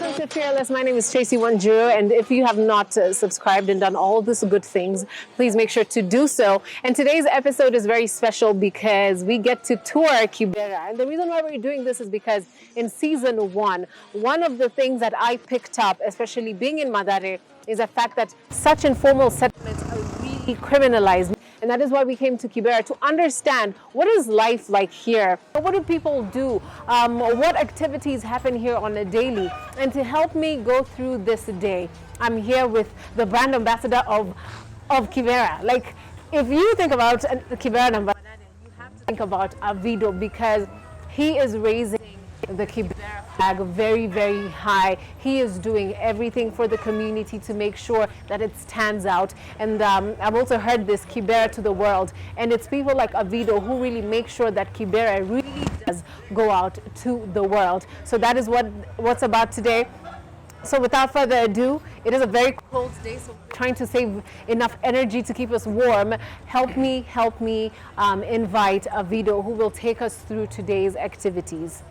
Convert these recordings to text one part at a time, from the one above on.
Welcome to Fearless. My name is Tracy Wanjuru, and if you have not subscribed and done all these good things, please make sure to do so. And today's episode is very special because we get to tour Kibera. And the reason why we're doing this is because in season one of the things that I picked up, especially being in Madare, is the fact that such informal settlements are really criminalized. And that is why we came to Kibera, to understand what is life like here, what do people do, what activities happen here on a daily. And to help me go through this day, I'm here with the brand ambassador of Kibera. Like, if you think about Kibera ambassador, you have to think about Avido, because he is raising the Kibera flag very, very high. He is doing everything for the community to make sure that it stands out. And I've also heard this Kibera To The World, and it's people like Avido who really make sure that Kibera really does go out to the world. So that is what's about today. So without further ado, it is a very cold day, so we're trying to save enough energy to keep us warm. Help me invite Avido, who will take us through today's activities.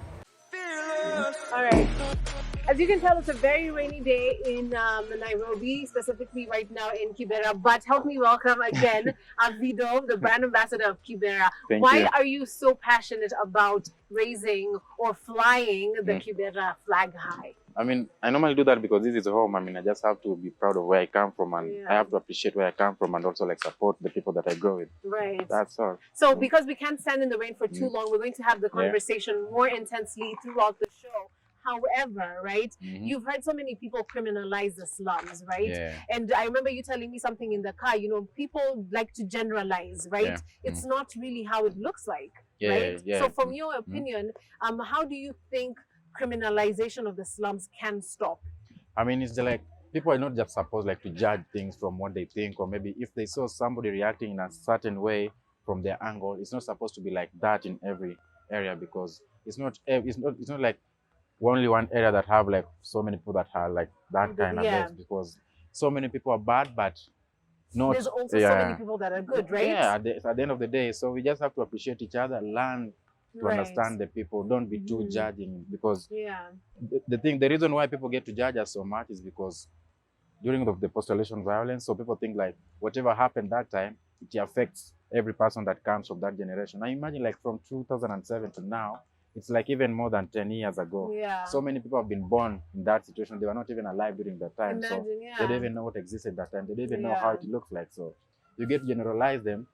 All right. As you can tell, it's a very rainy day in Nairobi, specifically right now in Kibera. But help me welcome again Avido, the brand ambassador of Kibera. Why are you so passionate about raising or flying the Kibera flag high? I mean, I normally do that because this is home. I mean, I just have to be proud of where I come from, and I have to appreciate where I come from, and also like support the people that I grow with. Right. That's all. So because we can't stand in the rain for too long, we're going to have the conversation more intensely throughout the show. However, right, you've heard so many people criminalize the slums, right? Yeah. And I remember you telling me something in the car, you know, people like to generalize, right? Yeah. It's not really how it looks like, Yeah, right? yeah. So from your opinion, how do you think criminalization of the slums can stop? I mean, it's like people are not just supposed like to judge things from what they think, or maybe if they saw somebody reacting in a certain way from their angle, it's not supposed to be like that in every area, because it's not like only one area that have like so many people that are like that kind of best, because so many people are bad, but not. There's also so many people that are good, right? Yeah, at the end of the day, so we just have to appreciate each other, learn to understand the people. Don't be too judging, because the reason why people get to judge us so much is because during the post-election violence, so people think like whatever happened that time, it affects every person that comes from that generation. Now imagine like from 2007 to now, it's like even more than 10 years ago. Yeah. So many people have been born in that situation. They were not even alive during that time. Imagine, so they don't even know what existed that time. They don't even know how it looks like. So you get to generalize them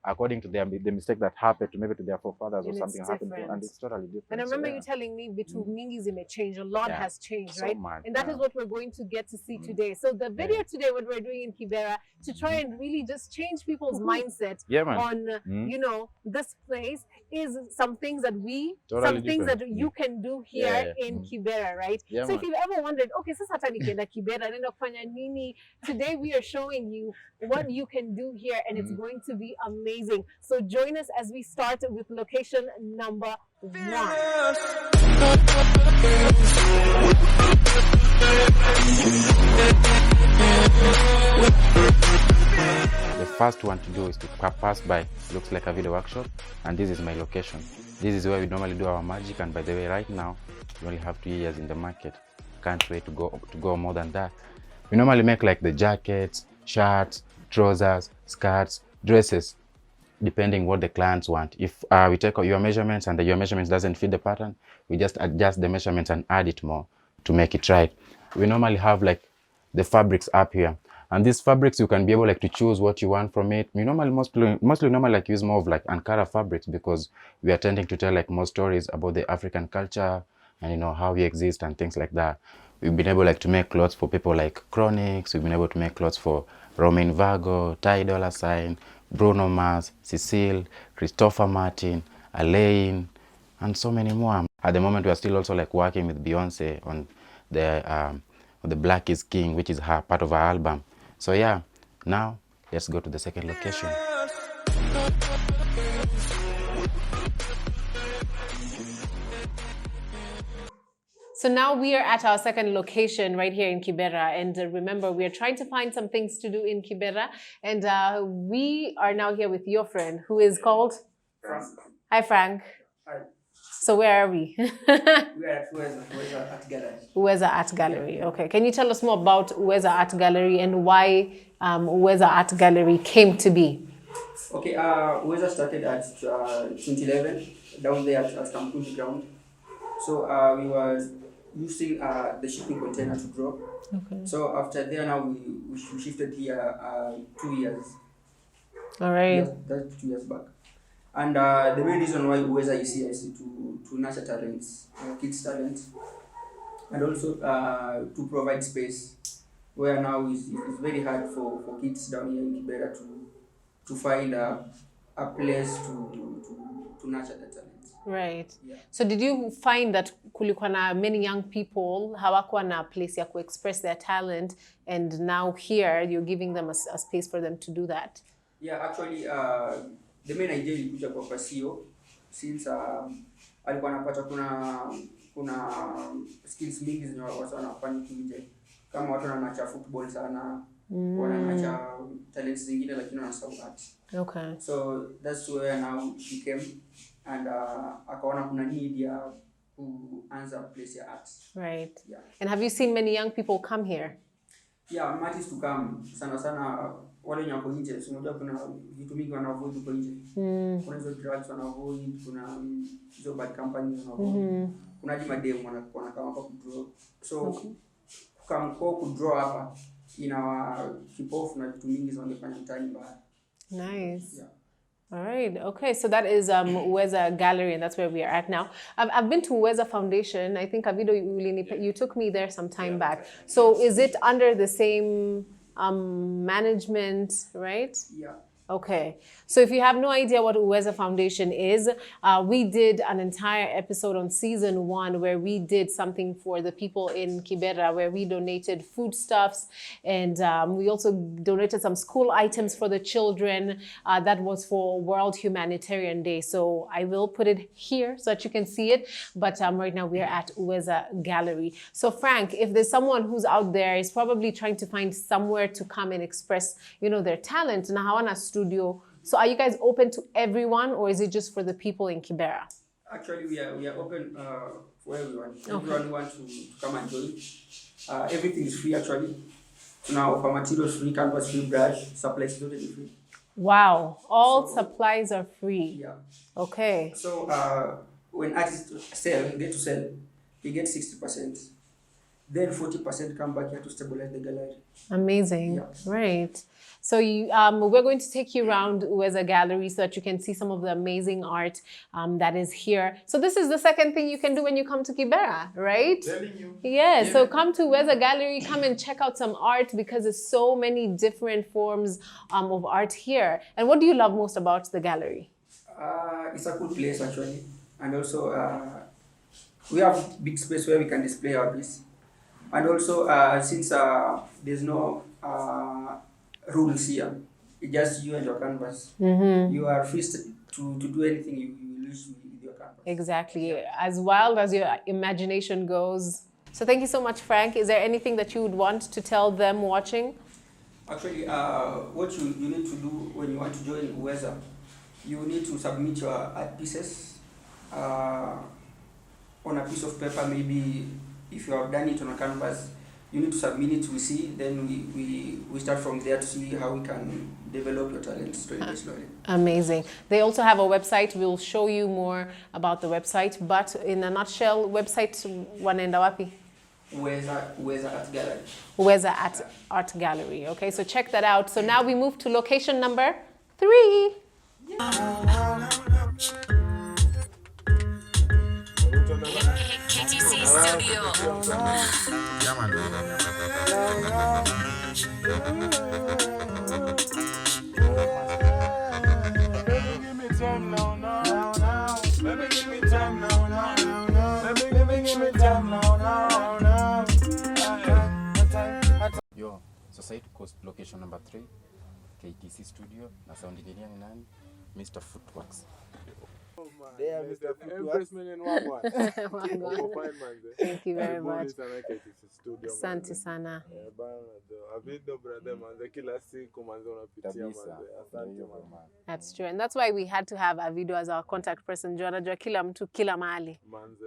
according to the mistake that happened to maybe to their forefathers, or something happened to, and it's totally different. And I remember you telling me Bitu Mingi's may change, a lot has changed, so right? much, and that is what we're going to get to see today. So the video today, what we're doing in Kibera, to try and really just change people's mindset on, you know, this place is some things that you can do here in Kibera, right? So if you've ever wondered, okay, Kibera, today we are showing you what you can do here, and it's going to be amazing. So join us as we start with location number 1. The first one to do is to pass by, looks like a video workshop, and this is my location. This is where we normally do our magic, and by the way, right now we only have 2 years in the market. Can't wait to go more than that. We normally make like the jackets, shirts, trousers, skirts, dresses, depending what the clients want. If we take your measurements and your measurements doesn't fit the pattern, we just adjust the measurements and add it more to make it right. We normally have like the fabrics up here, and these fabrics you can be able like to choose what you want from it. We normally mostly like use more of like Ankara fabrics, because we are tending to tell like more stories about the African culture and, you know, how we exist and things like that. We've been able like to make clothes for people like Chronix. We've been able to make clothes for Romain Virgo, Ty Dolla $ign, Bruno Mars, Cecile, Christopher Martin, Alain, and so many more. At the moment, we are still also like working with Beyonce on the Black is King, which is her part of her album. So yeah, now let's go to the second location. So now we are at our second location right here in Kibera. And remember, we are trying to find some things to do in Kibera. And we are now here with your friend, who is called? Frank. Hi, Frank. Hi. So where are we? We are at Uweza Art Gallery. Uweza Art Gallery. Okay. Can you tell us more about Uweza Art Gallery and why Uweza Art Gallery came to be? Okay, Uweza started at 2011 down there at Kamkunji ground. So we were using the shipping container to draw. Okay. So after there now we shifted here 2 years. All right. Yes, that's 2 years back. And the main reason why Uweza is here is to nurture talents, kids' talents, and also to provide space where now it's very hard for kids down here in Kibera to find a place to nurture their talents. Right. Yeah. So did you find that kulikuwa na many young people hawakuwa na place ya express their talent, and now here you're giving them a space for them to do that? Yeah, actually the main idea ilikuja kwa Pasio since alikuwa anapata kuna skills mingi zenye watu wanafanya nje, kama watu wanacha football sana, wanacha talents zingine lakini wanasahau art. Okay. So that's where now she came and akaona kuna need ya kuanza place ya art. Right. Yeah. And have you seen many young people come here? Yeah, artists to come sana wale wenye wako nje. So unajua kuna vitu mingi wanavoid huko nje. Kuna hizo drugs wanavoid, kuna hizo bad companies wanavoid. Kuna hadi mademu wanakuwa kama hapa kudraw. So kukamko kudraw hapa ina kipofu na vitu mingi zingefanya mtaani mbaya. Nice. Yeah. All right. Okay. So that is Uweza Gallery, and that's where we are at now. I've been to Uweza Foundation. I think Avido, you took me there some time back. So is it under the same management, right? Yeah. Okay. So if you have no idea what Uweza Foundation is, we did an entire episode on season 1 where we did something for the people in Kibera, where we donated foodstuffs, and we also donated some school items for the children. That was for World Humanitarian Day. So I will put it here so that you can see it. But right now we are at Uweza Gallery. So Frank, if there's someone who's out there is probably trying to find somewhere to come and express, their talent, na hawana studio. So are you guys open to everyone, or is it just for the people in Kibera? Actually, we are open for everyone. Okay. Everyone who wants to come and join. Everything is free actually. So now for materials free, canvas free, brush, supplies totally free. Wow, all supplies are free. Yeah. Okay. So when artists get to sell, they get 60%. Then 40% come back here to stabilize the gallery. Amazing. Yeah. Right. So we're going to take you around Uweza Gallery so that you can see some of the amazing art that is here. So this is the second thing you can do when you come to Kibera, right? Telling you. Yeah, so come to Uweza Gallery, come and check out some art because there's so many different forms of art here. And what do you love most about the gallery? It's a good place actually. And also we have big space where we can display our piece. And also since there's no rules here, it's just you and your canvas. You are free to do anything you wish with your canvas. Exactly. As wild as your imagination goes. So thank you so much, Frank. Is there anything that you would want to tell them watching? Actually, what you need to do when you want to join Uweza, you need to submit your art pieces on a piece of paper. Maybe if you have done it on a canvas, you need to submit it, we see, then we start from there to see how we can develop your talent slowly by slowly. Amazing. They also have a website. We'll show you more about the website, but in a nutshell, website wanaenda wapi? Uweza Art Gallery. Uweza Art Gallery. Okay, so check that out. So now we move to location number 3. KVC Studio. Yo, sasa hii tuko location number 3, KVC Studio, na sound engineer ni nani? Mr. Footworks. There, Mr. Thank you very much. Asante Studio, sana. Avido brother manze kila siku manze unapitia manze. Asante manze. That's true. And that's why we had to have Avido as our contact person. Anajua kila mtu kila mahali. Manze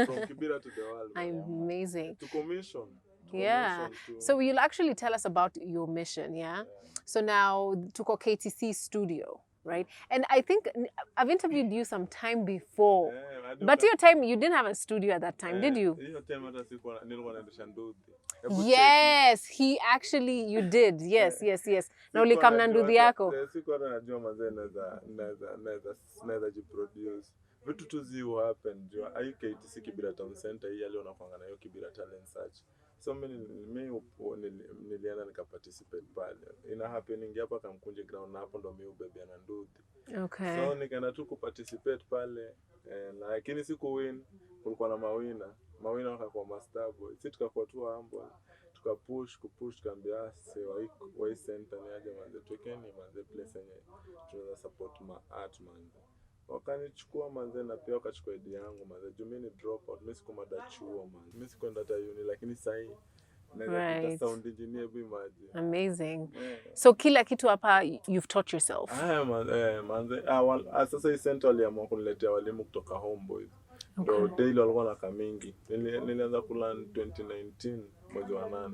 from Kibera to the world. Amazing. To commission. Yeah. So you'll actually tell us about your mission, yeah? So now tuko KTC Studio, right? And I think I've interviewed you some time before. But your time, you didn't have a studio at that time, did you? Yes, he actually, you did. Yes. Na ulikam na nduthi yako. Sikuwa najua manze naweza jiproduce. Vitu tu happen jua. Ayu KTC Kibera Town Center hii leo nakuanga na hiyo Kibera Talent Search. So nilienda nikaparticipate pale. Ina happening hapa Kamkunji ground na hapo ndo mimi ubebea na nduthi. Okay. So nikaenda tu kuparticipate pale lakini siku win kulikuwa na mawina wakakuwa master boy. Sisi tukakuwa tu humble. Tukapush tukaambia why center ni aje manze tukeni manze place yenye tunaweza support ma art manze. Wakanichukua manze na pia wakachukua idea yangu manze. Juu mimi ni drop out, mimi sikumada chuo manze. Mimi sikwenda hata uni lakini sasa Right. sound engineer imagine. Amazing. So kila kitu hapa you've taught yourself. Manze sasa hii center aliamua kuniletea walimu kutoka Homeboys. Ndio daily walikuwa na kamingi. Nilianza kulearn 2019 mwezi wa 8.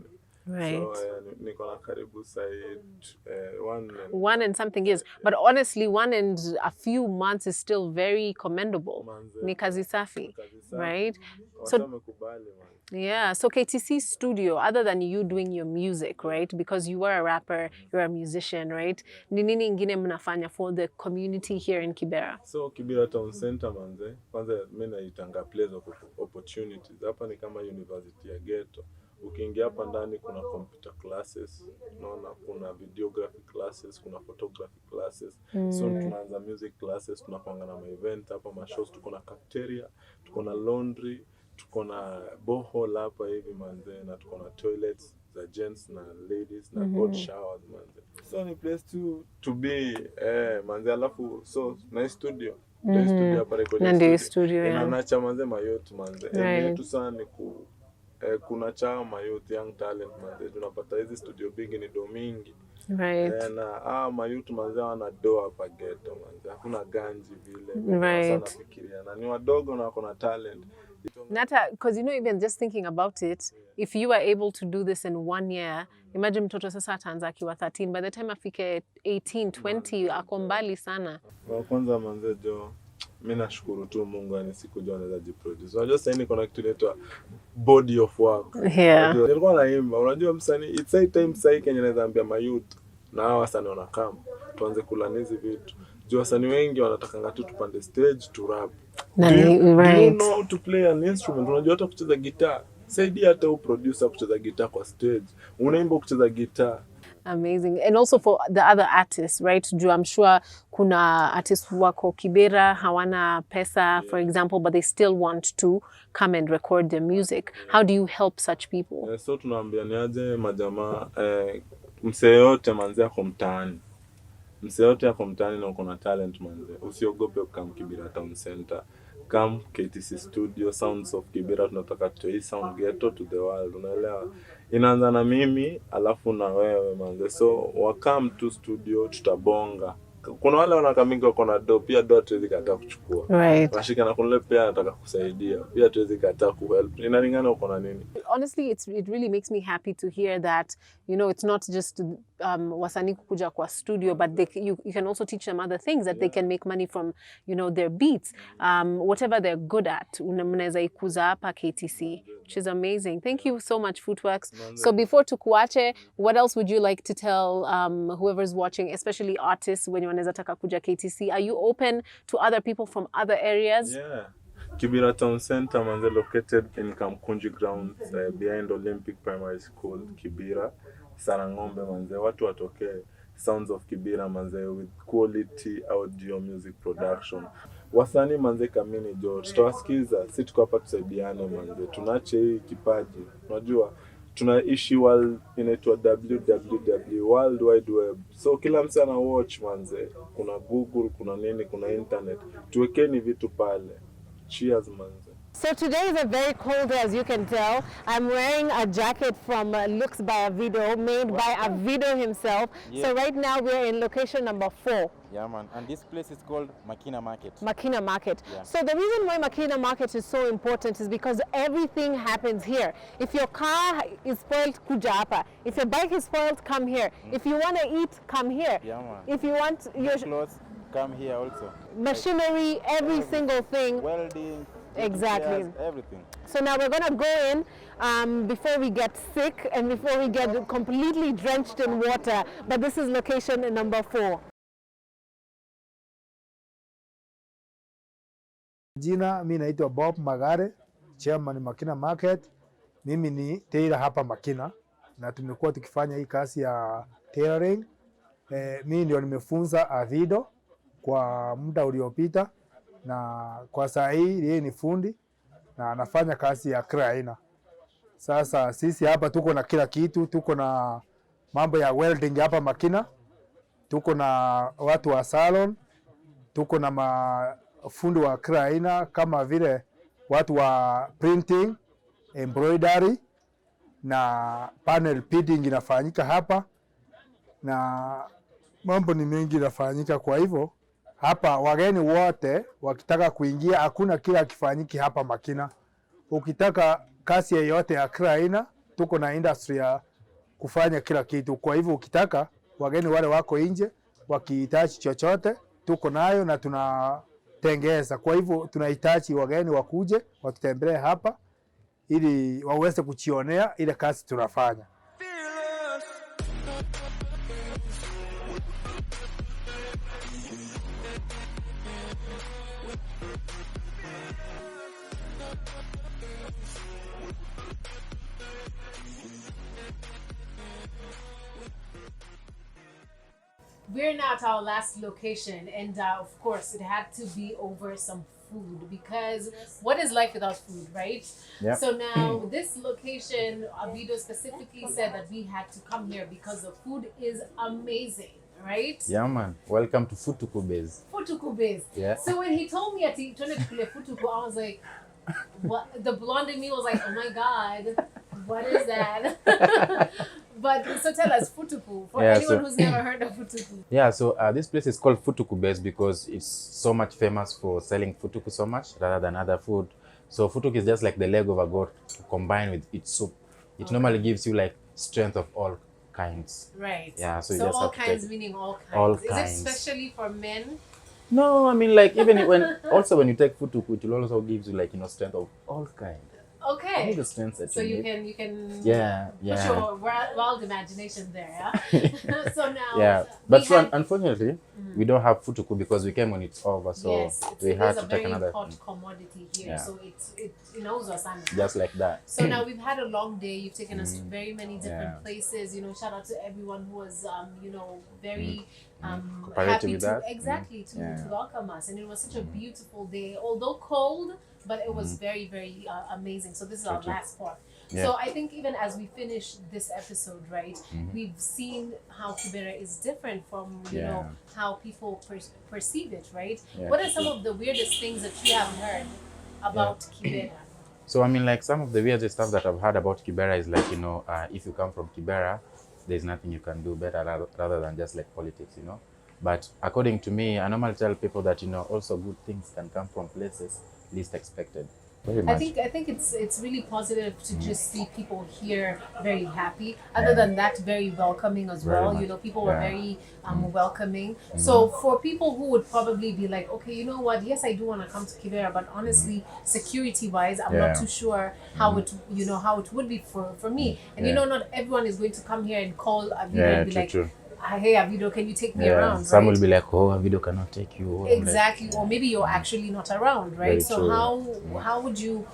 Right. So niko na karibu side 1 and something years. But honestly, 1 and a few months is still very commendable. Ni kazi safi, right? So yeah, so KTC Studio, other than you doing your music, right? Because you were a rapper, you're a musician, right? Ni nini ingine mnafanya for the community here in Kibera? So Kibera Town Center manze, kwanza mimi naitanga place of opportunities. Hapa ni kama university ya ghetto. Ukiingia hapa ndani kuna computer classes, unaona kuna videography classes, kuna photography classes. So tunaanza music classes, tunapanga na event hapa, shows, tuko na cafeteria, tuko na laundry, tuko na bohol hapa hivi manze, na tuko na toilets za gents na ladies na hot showers manze. So ni place to be manze, alafu so nice studio. Studio hapa recording studio. Inanacha manze mayote manze. Yetu sana ni kuna chama youth young talent manze, tunapata hizi studio big ni domingi. Right. Na mayouth manze wana do hapa ghetto manze, hakuna ganji vile. Right. Sana fikiria na ni wadogo na wako na talent. Nata, because even just thinking about it, if you were able to do this in 1 year, imagine mtoto sasa ataanza akiwa 13, by the time afike 18, 20, ako mbali sana. Kwanza manze jo, mimi nashukuru tu Mungu ani sikujua naweza jiproduce. Unajua sasa niko na kitu inaitwa body of work. Yeah. Nilikuwa naimba, unajua msanii it's high time sasa Kenya naweza ambia mayouth na hawa wasanii wanakam tuanze kulani hizi vitu. Juu wasanii wengi wanatakanga tu tupande stage to rap. Do you know how to play an instrument? Unajua hata kucheza gitaa. Saidia hata producer kucheza gitaa kwa stage. Unaimba kucheza gitaa. Amazing. And also for the other artists, right? I'm sure kuna artists wako Kibera hawana pesa, for example, but they still want to come and record their music. How do you help such people? So tunaambia ni aje majamaa msee yote manze ako mtaani. Msee yote ako mtaani na uko na talent manze. Usiogope ukam Kibera Town Center. Come KTC Studio, Sounds of Kibera, tunataka tutoe sound ghetto to the world. Unaelewa? Inaanza na mimi alafu na wewe manze. So wakam to studio tutabonga. Kuna wale wanakamingi wako na do, pia do tuwezi kataa kuchukua. Right. Washika na kunle pia nataka kusaidia. Pia tuwezi kataa kuhelp. Inalingana uko na nini. Honestly, it really makes me happy to hear that, it's not just wasanii kukuja kwa studio, but you can also teach them other things that they can make money from, their beats. Whatever they're good at, mnaweza ikuza hapa KTC, which is amazing. Thank you so much, Footworks. So before tukuache, what else would you like to tell whoever's watching, especially artists, when you wanaweza taka kuja KTC? Are you open to other people from other areas? Yeah. Kibera Town Center manze, located in Kamkunji grounds behind Olympic Primary School, Kibera. Sarangombe manze, watu watoke. Sounds of Kibera manze, with quality audio music production. Wasanii manze kamini jo, tutawasikiza, si tuko hapa tusaidiane manze. Tunache hii kipaji. Unajua tunaishi world inaitwa www, World Wide Web. So kila mtu ana watch manze, kuna Google, kuna nini, kuna internet. Tuwekeni vitu pale. Cheers manze. So today is a very cold day, as you can tell. I'm wearing a jacket from Looks by Avido, made by Avido himself. Yeah. So right now we're in location number 4. Yeah, man. And this place is called Makina Market. Makina Market. Yeah. So the reason why Makina Market is so important is because everything happens here. If your car is spoiled, kuja hapa. If your bike is spoiled, come here. If you want to eat, come here. Yeah, man. If you want your clothes, come here also. Machinery, every single thing. Welding. Exactly. Repairs, everything. So now we're gonna go in before we get sick and before we get completely drenched in water. But this is location number 4. Jina, mimi naitwa Bob Magare, chairman Makina Market. Mimi ni tailor hapa Makina na tumekuwa tukifanya hii kazi ya tailoring. Mimi ndio nimefunza Avido kwa muda uliopita, na kwa saa hii yeye ni fundi na anafanya kazi ya kila aina. Sasa sisi hapa tuko na kila kitu, tuko na mambo ya welding hapa Makina, tuko na watu wa salon, tuko na mafundi wa kila aina kama vile watu wa printing, embroidery na panel beading inafanyika hapa, na mambo ni mengi inafanyika. Kwa hivyo hapa wageni wote wakitaka kuingia, hakuna kila kifanyiki hapa Makina. Ukitaka kazi yoyote ya kila aina, tuko na industry ya kufanya kila kitu. Kwa hivyo ukitaka wageni wale wako nje wakihitaji chochote, tuko nayo na tunatengeza. Kwa hivyo tunahitaji wageni wakuje watutembelee hapa ili waweze kuchionea ile kazi tunafanya. We're now at our last location, and of course it had to be over some food, because what is life without food, right? Yeah. So now this location, Avido specifically said that we had to come here because the food is amazing, right? Yeah, man. Welcome to Futuku Base. Futuku Base. Yeah. So when he told me at the Futuku, I was like, what? The blonde in me was like, oh my God, what is that? But so tell us, Futuku, for anyone who's never heard of Futuku. Yeah, so this place is called Futuku Base because it's so much famous for selling futuku so much rather than other food. So futuku is just like the leg of a goat combined with its soup. It normally gives you like strength of all kinds. Right. Yeah, so you so just all have to kinds take meaning all kinds. all Is kinds. it especially for men? No, I mean like even when also when you take futuku, it will also gives you like, you know, strength of all kinds. Okay. All the strengths that So you you need. can Yeah, put yeah. your wild imagination there, yeah? So now Yeah, but so unfortunately, we don't have futuku because we came when it's over, so yes, we had it's to a take very another hot thing. commodity here, Yeah. so it knows us. Just like that. So now we've had a long day. You've taken us to very many different Yeah. places. You know, shout out to everyone who was, you know, very Cooperative happy with to that. to welcome us. And it was such a beautiful day, although cold, but it was very, very amazing. So this is our last part. Yeah. So I think even as we finish this episode, right, we've seen how Kibera is different from, you know, how people perceive it, right? Yeah, What are some of the weirdest things that you have heard about Kibera? So I mean, like some of the weirdest stuff that I've heard about Kibera is like, you know, if you come from Kibera, there's nothing you can do better rather than just like politics, you know. But according to me, I normally tell people that, you know, also good things can come from places least expected. Very much. I think it's really positive to just see people here very happy. Other than that, very welcoming as Very well. much. You know, people were very welcoming. So for people who would probably be like, okay, you know what? Yes, I do want to come to Kibera, but honestly, security-wise, I'm not too sure how it would be for me. And you know, not everyone is going to come here and call Avido and be like, hey Avido, can you take me around? Some right? will be like, oh, Avido cannot take you. Exactly, Like, or maybe you're actually not around, right? Very So true. how would you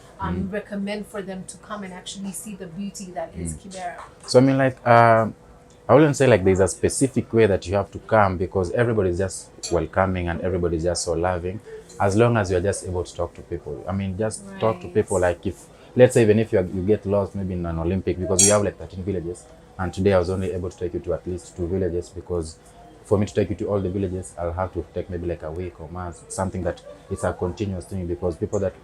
recommend for them to come and actually see the beauty that is Kibera? So I mean, like, I wouldn't say like there's a specific way that you have to come because everybody's just welcoming and everybody's just so loving, as long as you're just able to talk to people. I mean, just talk to people. Like if let's say even if you get lost maybe in an Olympic, because we have like 13 villages, and today I was only able to take you to at least 2 villages, because for me to take you to all the villages, I'll have to take maybe like a week or months, something that it's a continuous thing, because people that,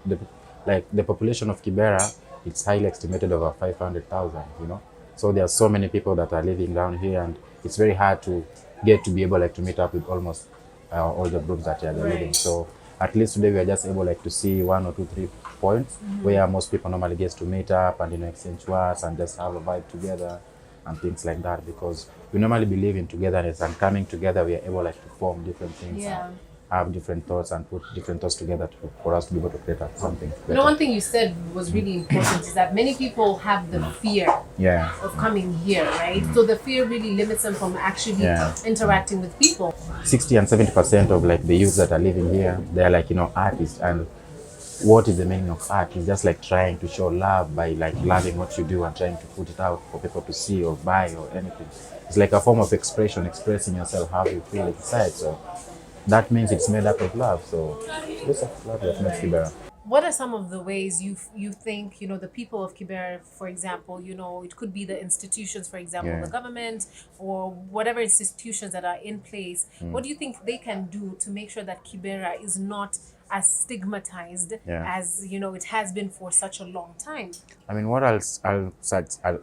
like the population of Kibera, it's highly estimated over 500,000, you know. So there are so many people that are living down here, and it's very hard to get to be able like to meet up with almost all the groups that are living. So at least today we are just able like to see 1 or 2, 3 points where most people normally get to meet up and, you know, exchange words and just have a vibe together and things like that, because we normally believe in togetherness, and coming together we are able like to form different things and have different thoughts and put different thoughts together for us to be able to create something better. You know, one thing you said was really important is that many people have the fear of coming here, right? So the fear really limits them from actually interacting with people. 60 and 70% of like the youth that are living here, they are like, you know, artists. And what is the meaning of art? It's just like trying to show love by like loving what you do and trying to put it out for people to see or buy or anything. It's like a form of expression, expressing yourself how you feel inside. So that means it's made up of love. So it's a love that makes Kibera. What are some of the ways you think, you know, the people of Kibera, for example, you know, it could be the institutions, for example, the government or whatever institutions that are in place, what do you think they can do to make sure that Kibera is not as stigmatized as, you know, it has been for such a long time? I mean, what I'll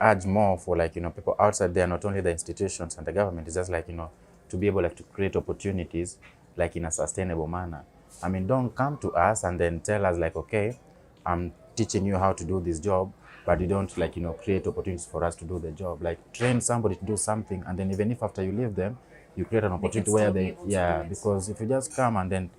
urge more for, like, you know, people outside there, not only the institutions and the government, is just like, you know, to be able like to create opportunities like in a sustainable manner. I mean, don't come to us and then tell us like, okay, I'm teaching you how to do this job, but you don't like, you know, create opportunities for us to do the job. Like train somebody to do something, and then even if after you leave them, you create an opportunity where they, because if you just come and then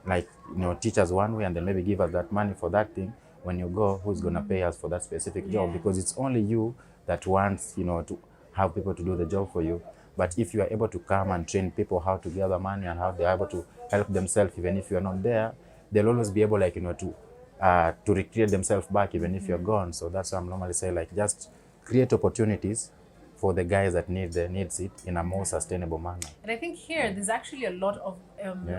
like, you know, teach us one way and then maybe give us that money for that thing, when you go, who's going to pay us for that specific job? Because it's only you that wants, you know, to have people to do the job for you. But if you are able to come and train people how to gather money and how they're able to help themselves, even if you're not there, they'll always be able, like, you know, to recreate themselves back even if you're gone. So that's what I'm normally saying, like, just create opportunities for the guys that needs it in a more sustainable manner. And I think here there's actually a lot of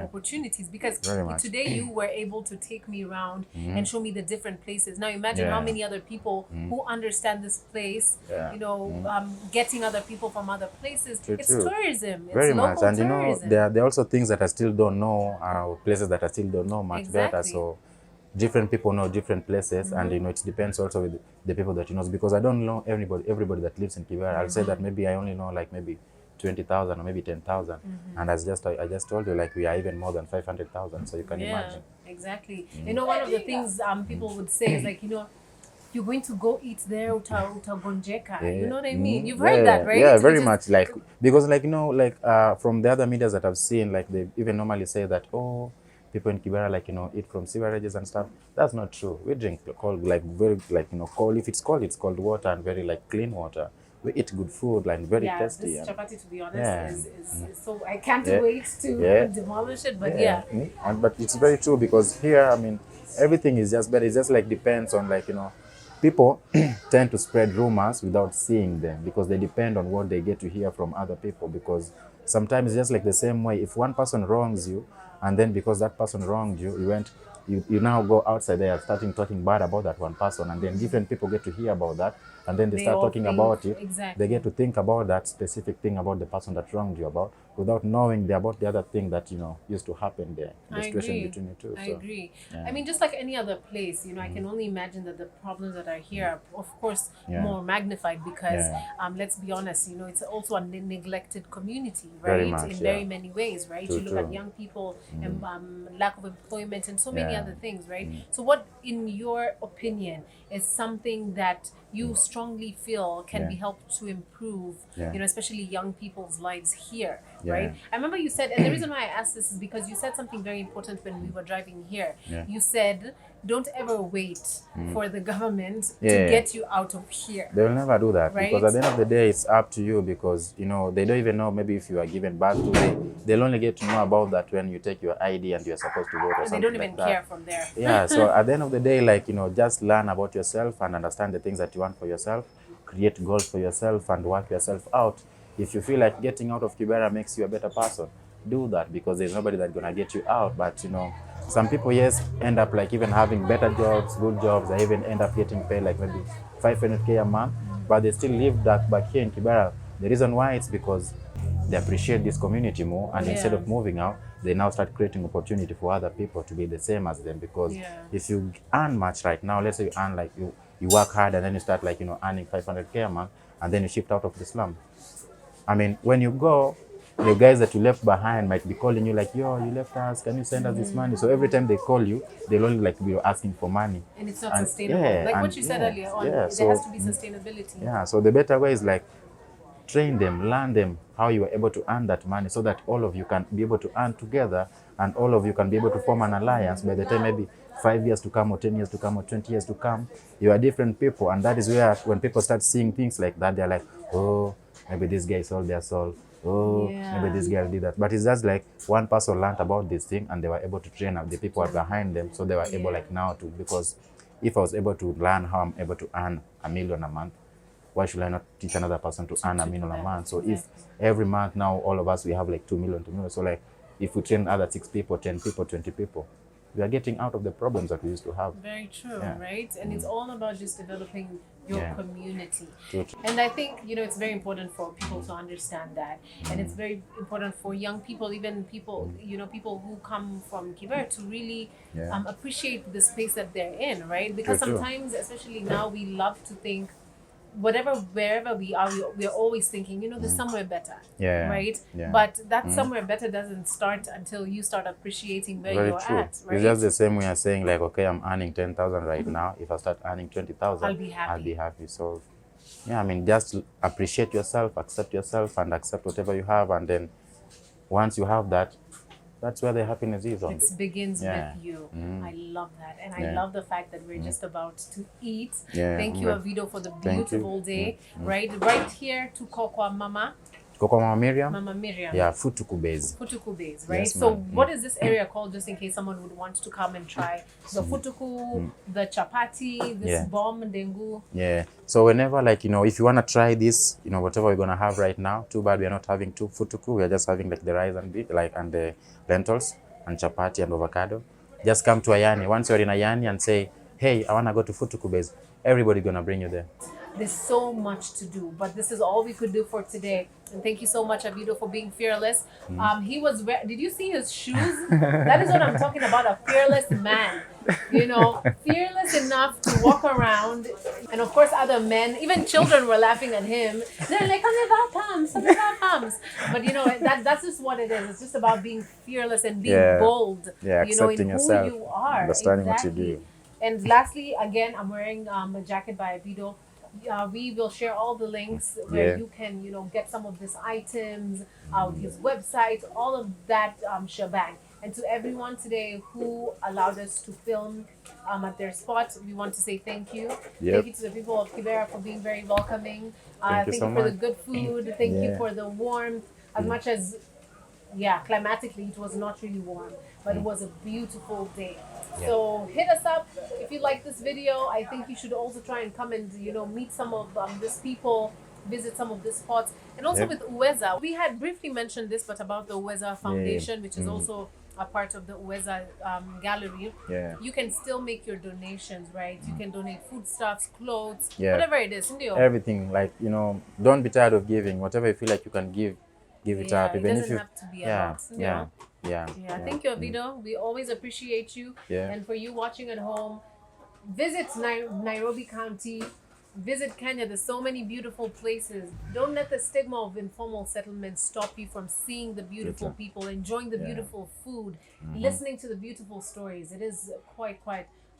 opportunities, because today you were able to take me around and show me the different places. Now imagine how many other people who understand this place, you know, getting other people from other places. It's tourism. It's very local much. And tourism. You know, there are also things that I still don't know, places that I still don't know much better. So different people know different places, and you know, it depends also with the people that you know, because I don't know everybody that lives in Kibera. I'll say that maybe I only know like maybe 20,000 or maybe 10,000, and I just told you, like, we are even more than 500,000, so you can imagine. Exactly. You know, one of the things people would say is like, you know, you're going to go eat there, utagonjeka. You know what I mean? You've heard that, right? Yeah, very much. Like, because, like, you know, like from the other medias that I've seen, like, they even normally say that, oh, people in Kibera, like, you know, eat from sewerages and stuff. That's not true. We drink cold, like, very, like, you know, cold. If it's cold water, and very, like, clean water. We eat good food, like, very tasty. This chapati, to be honest, is so I can't wait to demolish it. But but it's very true, because here, I mean, everything is just better. It just like depends on, like, you know, people tend to spread rumors without seeing them, because they depend on what they get to hear from other people. Because sometimes it's just like the same way, if one person wrongs you, and then because that person wronged you, you now go outside there starting talking bad about that one person, and then different people get to hear about that, and then they start talking about it. They get to think about that specific thing about the person that wronged you about, without knowing about the other thing that, you know, used to happen there, the situation between you two. I agree. I mean, just like any other place, you know, I can only imagine that the problems that are here are, of course, more magnified, because let's be honest, you know, it's also a neglected community, right? In very many ways, right? You look at young people and lack of employment and so many other things, right? So what, in your opinion, is something that you strongly feel can be helped to improve, you know, especially young people's lives here, right? I remember you said, and the reason why I asked this is because you said something very important when we were driving here. You said, don't ever wait for the government to get you out of here. They will never do that, because at the end of the day, it's up to you, because, you know, they don't even know maybe if you are given birth to. They'll only get to know about that when you take your ID and you're supposed to vote or something. They don't even care from there. So at the end of the day, like, you know, just learn about yourself and understand the things that you want for yourself, create goals for yourself and work yourself out. If you feel like getting out of Kibera makes you a better person, do that, because there's nobody that's gonna get you out. But, you know, some people, yes, end up like even having better jobs, good jobs. They even end up getting paid like maybe 500K a month, but they still live that back here in Kibera. The reason why it's because they appreciate this community more, and instead of moving out, they now start creating opportunity for other people to be the same as them. Because if you earn much right now, let's say you earn like you work hard and then you start like earning 500K a month, and then you shift out of the slum. I mean, when you go, the guys that you left behind might be calling you like, yo, you left us, can you send us this money? So every time they call you, they'll only like be asking for money. And it's not sustainable. Like what you said earlier on, there has to be sustainability. Yeah, so the better way is like train them, learn them how you are able to earn that money, so that all of you can be able to earn together, and all of you can be able to form an alliance. By the time maybe 5 years to come, or 10 years to come, or 20 years to come, you are different people. And that is where when people start seeing things like that, they're like, oh, maybe this guy sold their soul. Oh, maybe this girl did that. But it's just like one person learned about this thing, and they were able to train up the people behind them, so they were able like now to, because if I was able to learn how I'm able to earn $1 million a month, why should I not teach another person to earn $1 million a month? So if every month now all of us, we have like 2 million, so like if we train other 6 people, 10 people, 20 people, we are getting out of the problems that we used to have. Very true, right? And it's all about just developing your community. True. And I think, it's very important for people to understand that. And it's very important for young people, even people, people who come from Kibera, to really appreciate the space that they're in, right? Because sometimes, especially now, we love to think, wherever we are, we're always thinking, there's somewhere better, right? But that somewhere better doesn't start until you start appreciating where you're at, right? It's just the same way as saying like, okay, I'm earning 10,000 right now. If I start earning 20,000, I'll be happy. So yeah, I mean, just appreciate yourself, accept yourself, and accept whatever you have. And then once you have that, that's where the happiness is on. It begins with you. I love that. And I love the fact that we're just about to eat. Thank you, Avido, for the beautiful day. Right here to Kokwa Mama. Kokwa Mama Miriam? Mama Miriam. Yeah, Futuku Base. Futuku Base, right? Yes, so what is this area called, just in case someone would want to come and try the futuku, the chapati, this bomb, dengu? Yeah. So whenever, like, if you want to try this, whatever we're going to have right now, too bad we are not having two futuku. We are just having like the rice and the lentils and chapati and avocado. Just come to Ayany. Once you're in Ayany and say, hey, I want to go to Futuku Base, everybody's going to bring you there. There's so much to do, but this is all we could do for today. And thank you so much, Avido, for being fearless. Did you see his shoes? That is what I'm talking about, a fearless man. Fearless enough to walk around. And of course, other men, even children were laughing at him. They're like, pumps. But that's just what it is. It's just about being fearless and being bold. Yeah, accepting in yourself, who you are. understanding what you do. And lastly, again, I'm wearing a jacket by Avido. We will share all the links where you can, get some of these items, his website, all of that shebang. And to everyone today who allowed us to film at their spot, we want to say thank you. Thank you to the people of Kibera for being very welcoming. Thank you for the good food. Thank you for the warmth. As much as, climatically, it was not really warm, but it was a beautiful day. So hit us up if you like this video. I think you should also try and come and meet some of these people, visit some of these spots, and also with Uweza. We had briefly mentioned this, but about the Uweza Foundation, which is also a part of the Uweza gallery. You can still make your donations, right? You can donate foodstuffs, clothes, whatever it is. Everything, like don't be tired of giving. Whatever you feel like you can give it up. Even it doesn't have to be a lot. Thank you, Avido. We always appreciate you. And for you watching at home, visit Nairobi County, visit Kenya. There's so many beautiful places. Don't let the stigma of informal settlement stop you from seeing the beautiful people, enjoying the beautiful food, listening to the beautiful stories. It is quite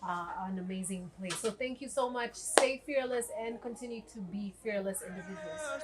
an amazing place. So thank you so much. Stay fearless and continue to be fearless individuals.